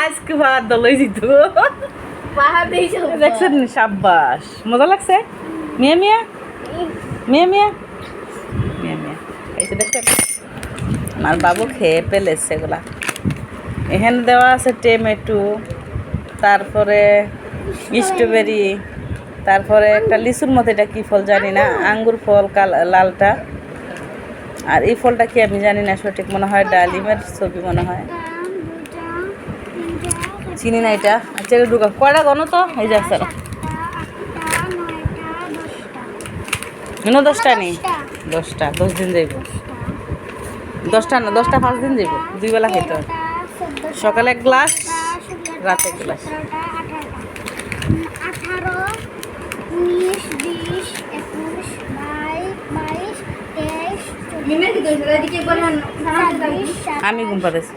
আজকে ভাত দলই দিত দেখছেন সাব্বাস মজা লাগছে মিয়া মিয়া মিয়া মিয়া মিয়া মিয়া এই যে দেখছেন আমার বাবু খেয়ে পেলেছে এগুলা এখানে দেওয়া আছে টমেটো তারপরে স্ট্রবেরি তারপরে একটা লিচুর মতো এটা কী ফল জানি না আঙ্গুর ফল লালটা আর এই ফলটা কি আমি জানি না সঠিক মনে হয় ডালিমের ছবি মনে হয় চিনি না এটা আচ্ছা ঢুকা কয়টা গণ তো এই যাচ্ছে না 10টা নেই 10টা 10 দিন যাইব 10টা না 10টা 5 দিন যাইব 2 বেলা খাইতে হবে সকালে 1 গ্লাস রাতে 1 গ্লাস 18 আমি ঘুম পাতেছি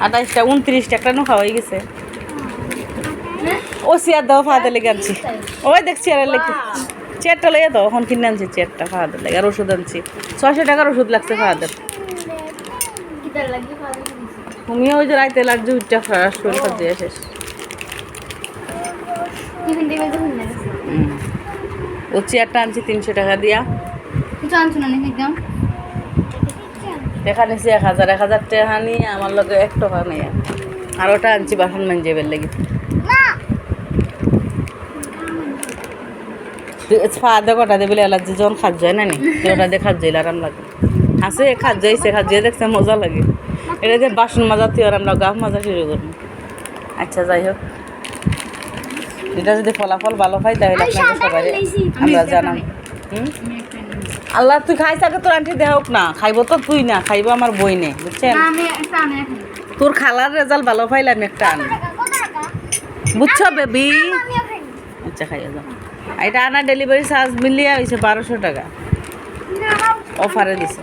28টা 29টা একটা নো খাওয়া হয়ে গেছে ও চেয়ার দাও ফাঁদে লেগে আনছি ওই দেখ চেয়ারের লেগে চেয়ারটা লেগে দাও এখন কিনে আনছি চেয়ারটা ফাঁদের লেগে আর ওষুধ আনছি 600 টাকার ওষুধ লাগছে ফাঁদের তুমিও ওই যে রাইতে লাগছে উঠটা ফ্রাস করে খাদ্য শেষ ও চেয়ারটা আনছি 300 টাকা দিয়া দেখা নিছি 1000 টাকা নিয়ে আমার লগে 1 টাকা নেই আর ওটা আনছি বাসন মাঞ্জেবের লেগে ফাঁদে কটা দেবে এলার্জি যখন খাদ্য হয় না নি ওটা দিয়ে খাদ্য আরাম লাগে আছে খাদ্য হয়েছে খাদ্য দেখতে মজা লাগে এটা দিয়ে বাসন মাজা তুই আর আমরা গাছ মাজা শুরু করবো আচ্ছা যাই হোক এটা যদি ফলাফল ভালো পাই তাহলে আপনাকে সবাই আমরা জানাম আল্লাহ তুই খাইছ আগে তোর আন্টি দেখ না খাইব তো তুই না খাইব আমার বই নে বুঝছেন তোর খালার রেজাল্ট ভালো পাইলে আমি একটা আনি বুঝছো বেবি আচ্ছা খাইয়া যাও এটা আনা ডেলিভারি চার্জ মিলিয়ে হয়েছে 1200 টাকা অফারে দিছে